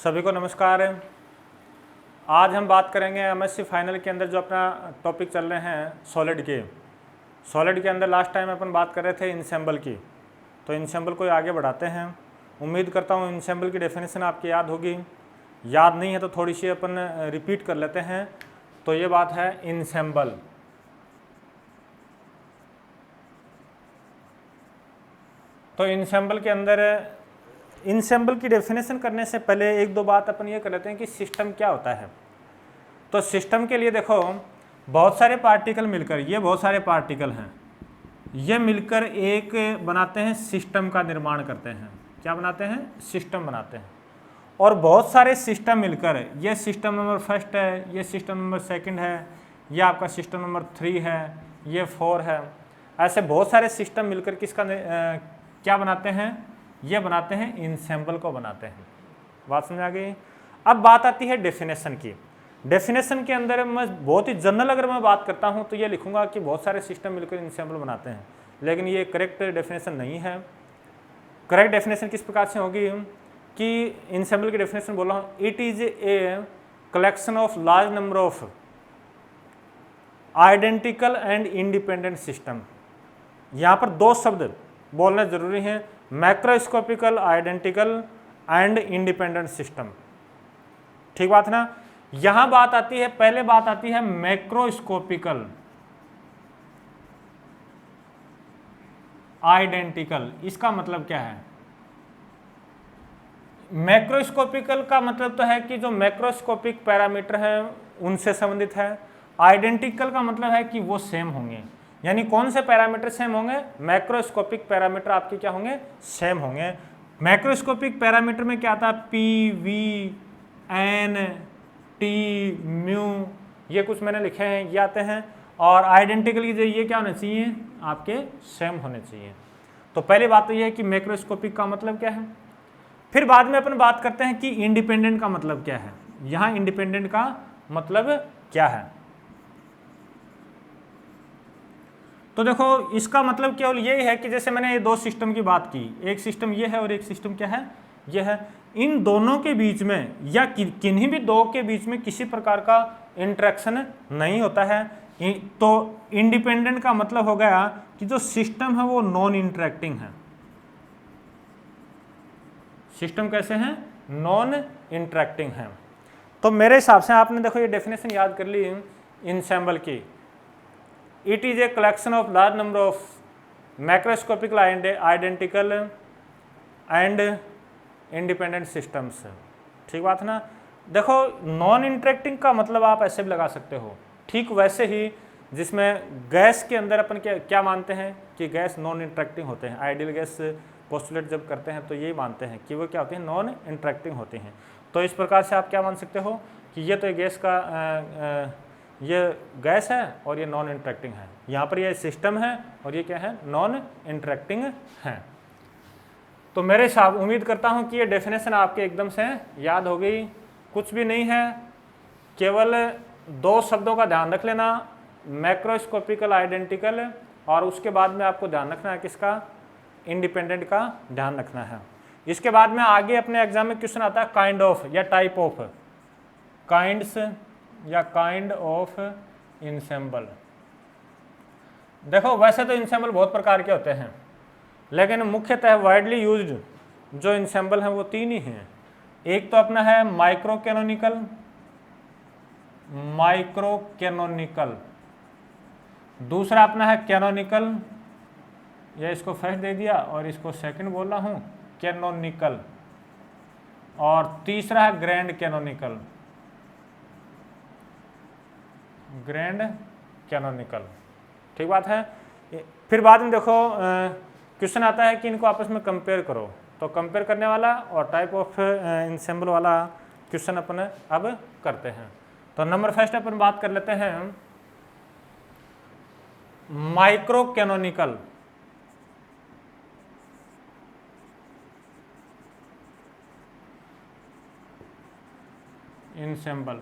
सभी को नमस्कार। आज हम बात करेंगे एमएससी फाइनल के अंदर जो अपना टॉपिक चल रहे हैं सॉलिड के अंदर लास्ट टाइम अपन बात कर रहे थे इंसेंबल की। तो इंसेंबल को आगे बढ़ाते हैं। उम्मीद करता हूँ इंसेंबल की डेफिनेशन आपकी याद होगी। याद नहीं है तो थोड़ी सी अपन रिपीट कर लेते हैं। तो ये बात है इंसेंबल। तो इंसेंबल के अंदर इंसेंबल की डेफिनेशन करने से पहले एक दो बात अपन ये कर लेते हैं कि सिस्टम क्या होता है। तो सिस्टम के लिए देखो बहुत सारे पार्टिकल मिलकर, ये बहुत सारे पार्टिकल हैं, ये मिलकर एक बनाते हैं सिस्टम का निर्माण करते हैं। क्या बनाते हैं? सिस्टम बनाते हैं। और बहुत सारे सिस्टम मिलकर, ये सिस्टम नंबर फर्स्ट है, ये सिस्टम नंबर सेकंड है, ये आपका सिस्टम नंबर 3 है, ये 4 है। ऐसे बहुत सारे सिस्टम मिलकर किसका क्या बनाते हैं? ये बनाते हैं इंसेंबल को बनाते हैं। बात समझ आ गई? अब बात आती है डेफिनेशन की। डेफिनेशन के अंदर मैं बहुत ही जनरल अगर मैं बात करता हूँ तो ये लिखूंगा कि बहुत सारे सिस्टम मिलकर इंसेंबल बनाते हैं, लेकिन ये करेक्ट डेफिनेशन नहीं है। करेक्ट डेफिनेशन किस प्रकार से होगी कि इंसेंबल की डेफिनेशन बोल रहा हूँ, it is a collection of large number of identical and independent system. यहाँ पर दो शब्द बोलना जरूरी है, मैक्रोस्कोपिकल, आइडेंटिकल एंड इंडिपेंडेंट सिस्टम। ठीक बात ना? यहां बात आती है, पहले बात आती है मैक्रोस्कोपिकल, आइडेंटिकल। इसका मतलब क्या है? मैक्रोस्कोपिकल का मतलब तो है कि जो मैक्रोस्कोपिक पैरामीटर है उनसे संबंधित है। आइडेंटिकल का मतलब है कि वो सेम होंगे। यानी कौन से पैरामीटर सेम होंगे? मैक्रोस्कोपिक पैरामीटर आपके क्या होंगे? सेम होंगे। मैक्रोस्कोपिक पैरामीटर में क्या आता है? P, V, N, T, mu, ये कुछ मैंने लिखे हैं, ये आते हैं। और आइडेंटिकल की ये क्या होने चाहिए? आपके सेम होने चाहिए। तो पहली बात तो ये है कि मैक्रोस्कोपिक का मतलब क्या है। फिर बाद में अपन बात करते हैं कि इंडिपेंडेंट का मतलब क्या है। यहाँ इंडिपेंडेंट का मतलब क्या है? तो देखो इसका मतलब केवल यही है कि जैसे मैंने ये दो सिस्टम की बात की, एक सिस्टम ये है और एक सिस्टम क्या है? ये है। इन दोनों के बीच में या किन्हीं भी दो के बीच में किसी प्रकार का इंटरेक्शन नहीं होता है। तो इंडिपेंडेंट का मतलब हो गया कि जो सिस्टम है वो नॉन इंटरेक्टिंग है। सिस्टम कैसे हैं? नॉन इंटरेक्टिंग है। तो मेरे हिसाब से आपने देखो ये डेफिनेशन याद कर ली इंसेंबल की। It is a collection of large number of macroscopic identical and independent systems। ठीक बात ना? देखो नॉन इंटरेक्टिंग का मतलब आप ऐसे भी लगा सकते हो, ठीक वैसे ही जिसमें गैस के अंदर अपन क्या मानते हैं कि गैस नॉन इंटरेक्टिंग होते हैं। आइडियल गैस पोस्टुलेट जब करते हैं तो यही मानते हैं कि वो क्या होती हैं? नॉन इंटरेक्टिंग होती हैं। तो इस प्रकार से आप क्या मान सकते हो कि ये तो गैस का ये गैस है और ये नॉन इंटरेक्टिंग है। यहाँ पर ये सिस्टम है और ये क्या है? नॉन इंटरेक्टिंग है। तो मेरे हिसाब उम्मीद करता हूँ कि ये डेफिनेशन आपके एकदम से याद हो गई। कुछ भी नहीं है, केवल दो शब्दों का ध्यान रख लेना, मैक्रोस्कोपिकल, आइडेंटिकल, और उसके बाद में आपको ध्यान रखना है किसका? इंडिपेंडेंट का ध्यान रखना है। इसके बाद में आगे अपने एग्जाम में क्वेश्चन आता है काइंड ऑफ या टाइप ऑफ, काइंड्स या काइंड ऑफ इंसेंबल। देखो वैसे तो इंसेंबल बहुत प्रकार के होते हैं, लेकिन मुख्यतः वाइडली यूज्ड जो इंसेंबल हैं वो तीन ही हैं। एक तो अपना है माइक्रो कैनोनिकल, दूसरा अपना है कैनोनिकल, या इसको फर्स्ट दे दिया और इसको सेकंड बोल रहा हूँ, कैनोनिकल, और तीसरा है ग्रैंड कैनोनिकल। ठीक बात है। फिर बाद में देखो क्वेश्चन आता है कि इनको आपस में कंपेयर करो, तो कंपेयर करने वाला और टाइप ऑफ इंसेंबल वाला क्वेश्चन अपन अब करते हैं। तो नंबर फर्स्ट अपन बात कर लेते हैं माइक्रो कैनोनिकल। इंसेंबल,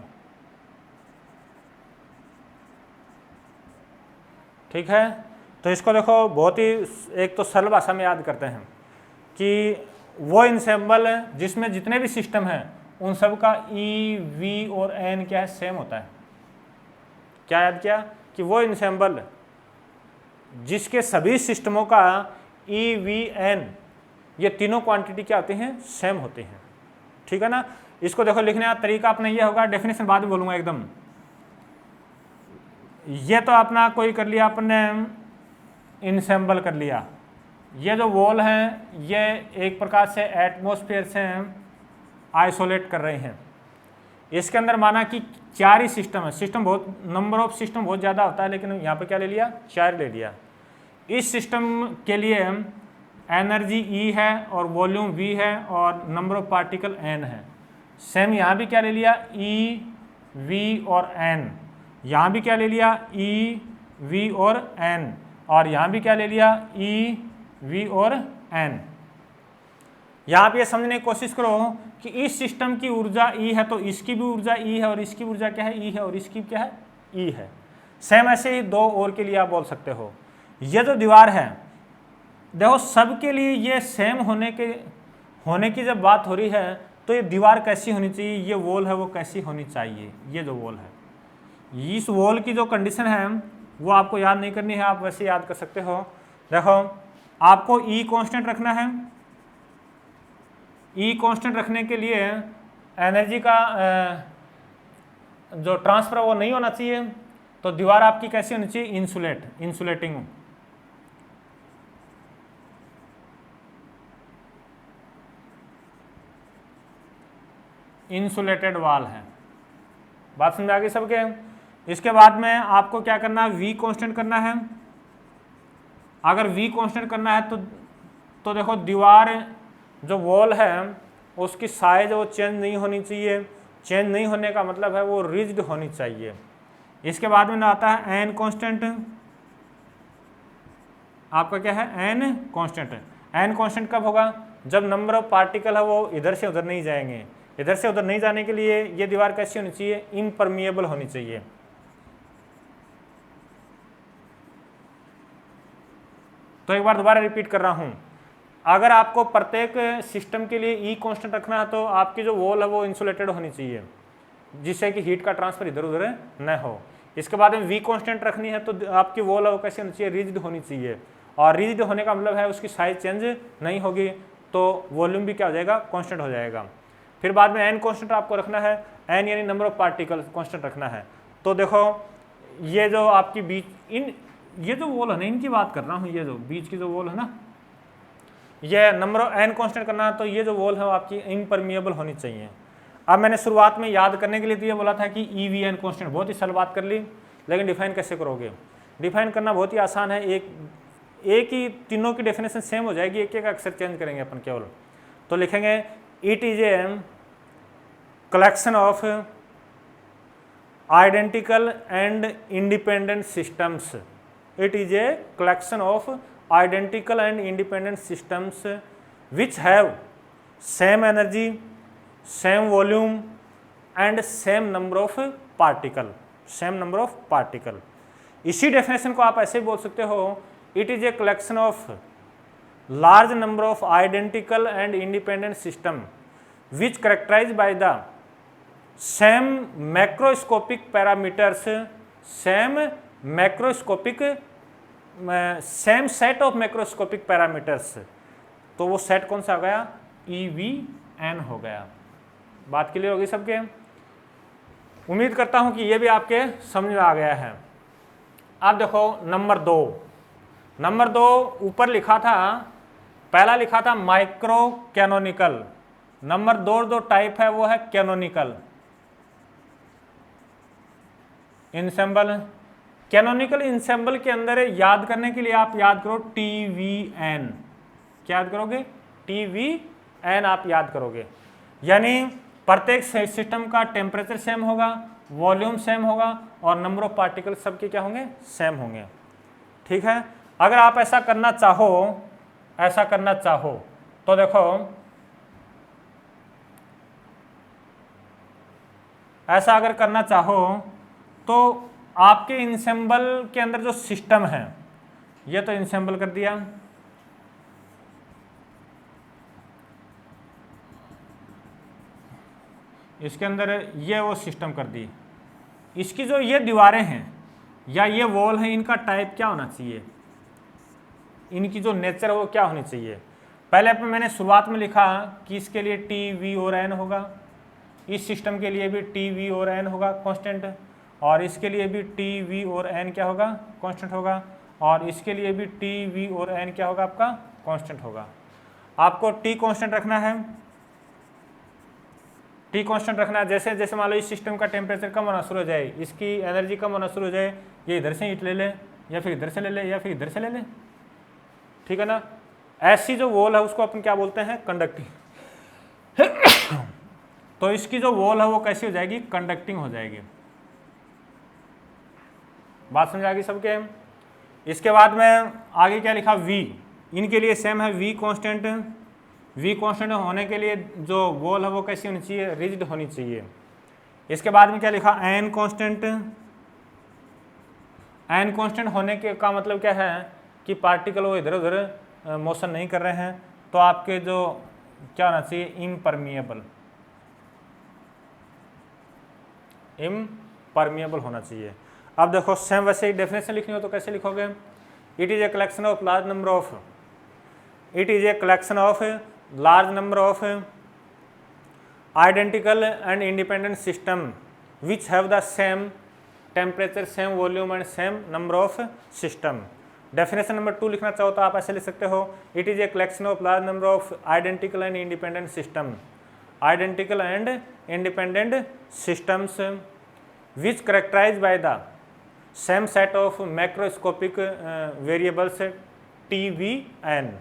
ठीक है। तो इसको देखो बहुत ही एक तो सरल भाषा में याद करते हैं कि वो इंसेंबल जिसमें जितने भी सिस्टम हैं उन सब का ई, वी और एन क्या है, सेम होता है। क्या याद किया कि वो इंसेंबल जिसके सभी सिस्टमों का ई, वी, एन ये तीनों क्वांटिटी क्या होते हैं, सेम होते हैं। ठीक है ना। इसको देखो लिखने का तरीका अपना ये होगा, डेफिनेशन बाद में बोलूंगा एकदम। ये तो अपना कोई कर लिया अपने इंसेंबल कर लिया। ये जो वॉल हैं ये एक प्रकार से एटमॉस्फेयर से आइसोलेट कर रहे हैं। इसके अंदर माना कि 4 ही सिस्टम है। सिस्टम बहुत, नंबर ऑफ सिस्टम बहुत ज़्यादा होता है, लेकिन यहाँ पे क्या ले लिया, 4 ले लिया। इस सिस्टम के लिए एनर्जी E है और वॉल्यूम V है और नंबर ऑफ पार्टिकल N है। सेम यहाँ भी क्या ले लिया, E, V और N। यहाँ भी क्या ले लिया, E, V और N। और यहाँ भी क्या ले लिया, E, V और N। यहाँ पे समझने की कोशिश करो कि इस सिस्टम की ऊर्जा E है तो इसकी भी ऊर्जा E है और इसकी ऊर्जा क्या है, E है और इसकी क्या है, E है। सेम ऐसे ही 2 और के लिए आप बोल सकते हो। ये जो दीवार है देखो सबके लिए ये सेम होने की जब बात हो रही है तो ये दीवार कैसी होनी चाहिए, ये वॉल है वो कैसी होनी चाहिए। ये जो वॉल है, इस वॉल की जो कंडीशन है वो आपको याद नहीं करनी है, आप वैसे याद कर सकते हो। देखो आपको E कांस्टेंट रखना है। E कांस्टेंट रखने के लिए एनर्जी का जो ट्रांसफर वो नहीं होना चाहिए, तो दीवार आपकी कैसी होनी चाहिए, इंसुलेटिंग। इंसुलेटेड वॉल है। बात समझ आ गई सबके। इसके बाद में आपको क्या करना है, V कांस्टेंट करना है। अगर V कांस्टेंट करना है तो देखो दीवार जो वॉल है उसकी साइज वो चेंज नहीं होनी चाहिए। चेंज नहीं होने का मतलब है वो रिजिड होनी चाहिए। इसके बाद में आता है N कांस्टेंट। आपका क्या है, N कांस्टेंट। N कांस्टेंट कब होगा, जब नंबर ऑफ पार्टिकल है वो इधर से उधर नहीं जाएंगे। इधर से उधर नहीं जाने के लिए ये दीवार कैसी होनी चाहिए, इम्परमिएबल होनी चाहिए। तो एक बार दोबारा रिपीट कर रहा हूं, अगर आपको प्रत्येक सिस्टम के लिए E कांस्टेंट रखना है तो आपकी जो वॉल है वो इंसुलेटेड होनी चाहिए, जिससे कि हीट का ट्रांसफर इधर उधर न हो। इसके बाद में V कांस्टेंट रखनी है तो आपकी वॉल है वो कैसी होनी चाहिए, रिजिड होनी चाहिए। और रिजिड होने का मतलब है उसकी साइज चेंज नहीं होगी, तो वॉल्यूम भी क्या हो जाएगा, कांस्टेंट हो जाएगा। फिर बाद में N कांस्टेंट आपको रखना है, N यानी नंबर ऑफ पार्टिकल कांस्टेंट रखना है। तो देखो ये जो आपकी बीच ये जो वॉल है ना, इनकी बात कर रहा हूँ, ये जो बीच की जो वॉल है ना, ये नंबर ऑफ N कांस्टेंट करना है, तो ये जो वॉल है वो आपकी इम्परमिएबल होनी चाहिए। अब मैंने शुरुआत में याद करने के लिए तो ये बोला था कि EVN कांस्टेंट, बहुत ही सरल बात कर ली, लेकिन डिफाइन कैसे करोगे। डिफाइन करना बहुत ही आसान है, एक ही तीनों की डेफिनेशन सेम हो जाएगी, एक एक अक्षर चेंज करेंगे अपन केवल। तो लिखेंगे it is a collection of identical and independent systems. It is a collection of identical and independent systems which have same energy, same volume and same number of particle, same number of particle। इसी definition को आप ऐसे बोल सकते हो, it is a collection of large number of identical and independent system which characterized by the same macroscopic parameters, same macroscopic same set of macroscopic parameters. तो वो set कौन सा हो गया, EVN हो गया। बात क्लियर होगी सबके। उम्मीद करता हूं कि ये भी आपके समझ में आ गया है। अब देखो नंबर 2 ऊपर लिखा था, पहला लिखा था माइक्रो कैनोनिकल। नंबर 2 जो टाइप है वो है कैनोनिकल इंसेंबल। कैनोनिकल इंसेंबल के अंदर याद करने के लिए आप याद करो TVN। क्या याद करोगे, TVN आप याद करोगे। यानी प्रत्येक सिस्टम का टेम्परेचर सेम होगा, वॉल्यूम सेम होगा और नंबर ऑफ पार्टिकल सबके क्या होंगे, सेम होंगे। ठीक है। अगर आप ऐसा करना चाहो तो देखो ऐसा अगर करना चाहो तो आपके इंसेंबल के अंदर जो सिस्टम है, ये तो इंसेंबल कर दिया, इसके अंदर ये वो सिस्टम कर दी। इसकी जो ये दीवारें हैं या ये वॉल है, इनका टाइप क्या होना चाहिए, इनकी जो नेचर है वो क्या होनी चाहिए। पहले मैंने शुरुआत में लिखा कि इसके लिए टी वी और एन होगा, इस सिस्टम के लिए भी टी वी और एन होगा कांस्टेंट, और इसके लिए भी टी वी और एन क्या होगा, कांस्टेंट होगा, और इसके लिए भी टी वी और एन क्या होगा आपका, कांस्टेंट होगा। आपको टी कांस्टेंट रखना है, टी कांस्टेंट रखना है। जैसे जैसे मान लो इस सिस्टम का टेम्परेचर कम होना शुरू हो जाए, इसकी एनर्जी कम होना शुरू हो जाए, ये इधर से हीट ले ले या फिर इधर से ले ले या फिर इधर से ले ले, ठीक है ना। ऐसी जो वॉल है उसको अपन क्या बोलते हैं, कंडक्टिंग। तो इसकी जो वॉल है वो कैसी हो जाएगी, कंडक्टिंग हो जाएगी। बात समझ आ गई सबके। इसके बाद में आगे क्या लिखा, वी, इनके लिए सेम है वी कांस्टेंट। वी कांस्टेंट होने के लिए जो वॉल है वो कैसी होनी चाहिए, रिजिड होनी चाहिए। इसके बाद में क्या लिखा, एन कांस्टेंट। एन कांस्टेंट होने के का मतलब क्या है कि पार्टिकल वो इधर उधर मोशन नहीं कर रहे हैं, तो आपके जो क्या होना चाहिए, इम्परमिएबल, इम्परमिएबल होना चाहिए। अब देखो सेम वैसे ही डेफिनेशन लिखनी हो तो कैसे लिखोगे, it is a collection of large number of, it is a collection of large number of identical and independent system which have the same temperature, same volume and same number of system। Definition number 2 लिखना चाहो तो आप ऐसे लिख सकते हो, it is a collection of large number of identical and independent system, identical and independent systems which characterize by the same set of macroscopic variables T V N.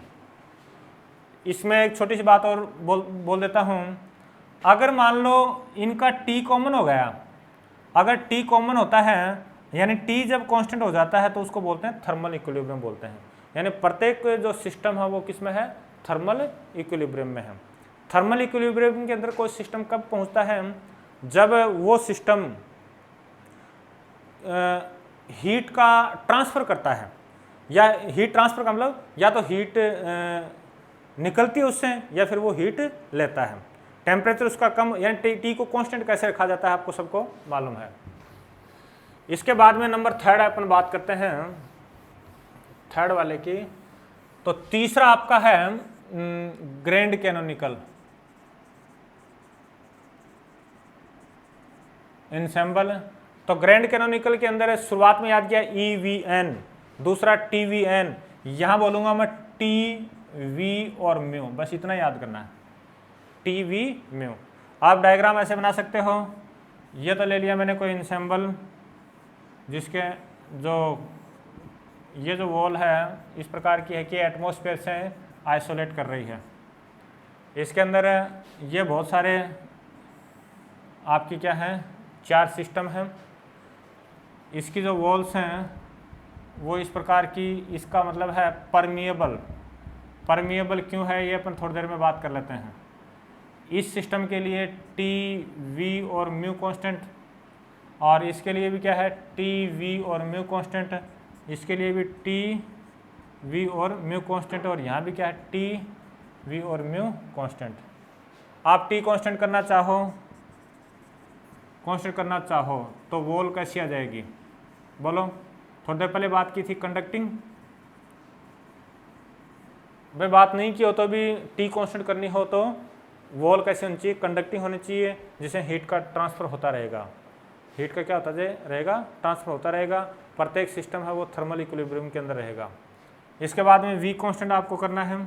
इसमें एक छोटी सी बात और बोल देता हूँ, अगर मान लो इनका T कॉमन हो गया, अगर T कॉमन होता है यानी T जब कांस्टेंट हो जाता है तो उसको बोलते हैं थर्मल इक्विलिब्रियम बोलते हैं। यानी प्रत्येक जो सिस्टम है वो किस में है, थर्मल इक्विलिब्रियम में है। थर्मल इक्विलिब्रियम के अंदर कोई सिस्टम कब पहुँचता है, जब वो सिस्टम हीट का ट्रांसफ़र करता है, या हीट ट्रांसफ़र का मतलब या तो हीट निकलती है उससे या फिर वो हीट लेता है। टेम्परेचर उसका कम, यानी टी को कांस्टेंट कैसे रखा जाता है आपको सबको मालूम है। इसके बाद में नंबर 3 अपन बात करते हैं, 3 वाले की। तो तीसरा आपका है ग्रैंड कैनोनिकल इंसेंबल। तो ग्रैंड कैनोनिकल के अंदर शुरुआत में याद किया EVN, दूसरा TVN, यहाँ बोलूँगा मैं टी वी और म्यू, बस इतना याद करना है, टी वी म्यू। आप डायग्राम ऐसे बना सकते हो, ये तो ले लिया मैंने कोई इंसेंबल जिसके जो ये जो वॉल है इस प्रकार की है कि एटमॉस्फेयर से आइसोलेट कर रही है। इसके अंदर ये बहुत सारे आपकी क्या है, 4 सिस्टम हैं। इसकी जो वॉल्स हैं वो इस प्रकार की, इसका मतलब है परमिएबल। परमिएबल क्यों है ये अपन थोड़ी देर में बात कर लेते हैं। इस सिस्टम के लिए टी वी और म्यू कांस्टेंट, और इसके लिए भी क्या है, टी वी और म्यू कांस्टेंट, इसके लिए भी टी वी और म्यू कांस्टेंट, और यहाँ भी क्या है, टी वी और म्यू कांस्टेंट। आप टी कांस्टेंट करना चाहो, कांस्टेंट करना चाहो तो वॉल कैसी आ जाएगी, बोलो। थोड़ी देर पहले बात की थी कंडक्टिंग, भाई बात नहीं की हो तो भी टी कांस्टेंट करनी हो तो वॉल कैसे होनी चाहिए, कंडक्टिंग होनी चाहिए, जिससे हीट का ट्रांसफ़र होता रहेगा। हीट का क्या होता रहेगा, ट्रांसफ़र होता रहेगा। प्रत्येक सिस्टम है वो थर्मल इक्विलिब्रियम के अंदर रहेगा। इसके बाद में वी कांस्टेंट आपको करना है।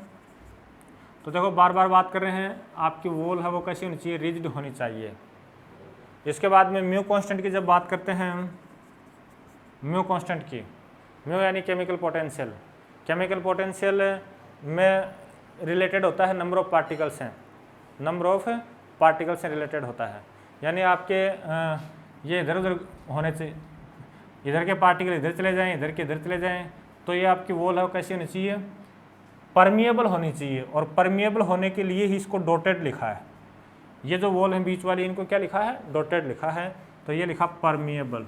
तो देखो बार बार बात कर रहे हैं, आपकी वॉल है वो कैसी होनी चाहिए, रिजिड होनी चाहिए। इसके बाद में म्यू कांस्टेंट की जब बात करते हैं, म्यू कांस्टेंट की, म्यू यानी केमिकल पोटेंशियल। केमिकल पोटेंशियल में रिलेटेड होता है नंबर ऑफ पार्टिकल्स हैं, नंबर ऑफ पार्टिकल से रिलेटेड होता है। यानी आपके ये इधर उधर होने से, इधर के पार्टिकल इधर चले जाएं, इधर के इधर चले जाएं, तो ये आपकी वॉल है कैसी होनी चाहिए, परमिएबल होनी चाहिए। और परमिएबल होने के लिए ही इसको डॉटेड लिखा है। ये जो वॉल है बीच वाली, इनको क्या लिखा है, डॉटेड लिखा है। तो ये लिखा परमिएबल।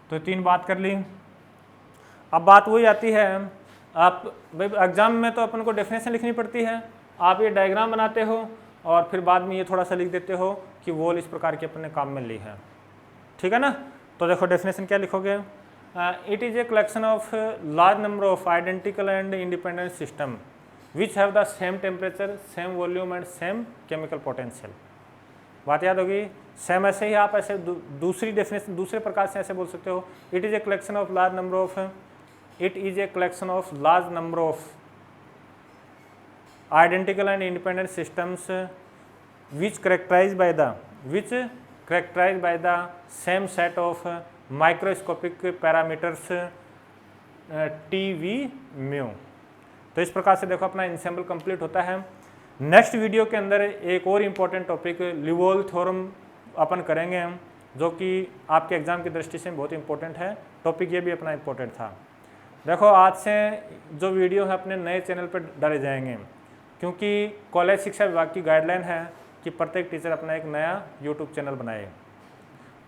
तो 3 बात कर ली। अब बात वही आती है, आप भाई एग्जाम में तो अपन को डेफिनेशन लिखनी पड़ती है, आप ये डायग्राम बनाते हो और फिर बाद में ये थोड़ा सा लिख देते हो कि वॉल इस प्रकार की अपने काम में ली है, ठीक है ना। तो देखो डेफिनेशन क्या लिखोगे, it is a collection of large number of identical and independent system which have the same temperature, same volume and same chemical potential. बात याद होगी। सेम ऐसे ही आप ऐसे दूसरी डेफिनेशन दूसरे प्रकार से ऐसे बोल सकते हो, it is a collection of large number of, it is a collection of large number of identical and independent systems which characterized by the same set of microscopic parameters t v mu। तो इस प्रकार से देखो अपना ensemble complete होता है। Next video के अंदर एक और इम्पोर्टेंट टॉपिक लिवोल थ्योरम अपन करेंगे हम, जो कि आपके एग्जाम की दृष्टि से बहुत इंपॉर्टेंट है। टॉपिक ये भी अपना इम्पोर्टेंट था। देखो आज से जो वीडियो है अपने नए चैनल पर डाले जाएंगे, क्योंकि कॉलेज शिक्षा विभाग की गाइडलाइन है कि प्रत्येक टीचर अपना एक नया यूट्यूब चैनल बनाए।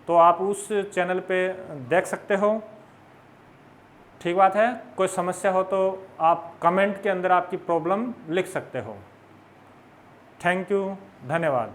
तो आप उस चैनल पे देख सकते हो, ठीक बात है। कोई समस्या हो तो आप कमेंट के अंदर आपकी प्रॉब्लम लिख सकते हो। थैंक यू, धन्यवाद।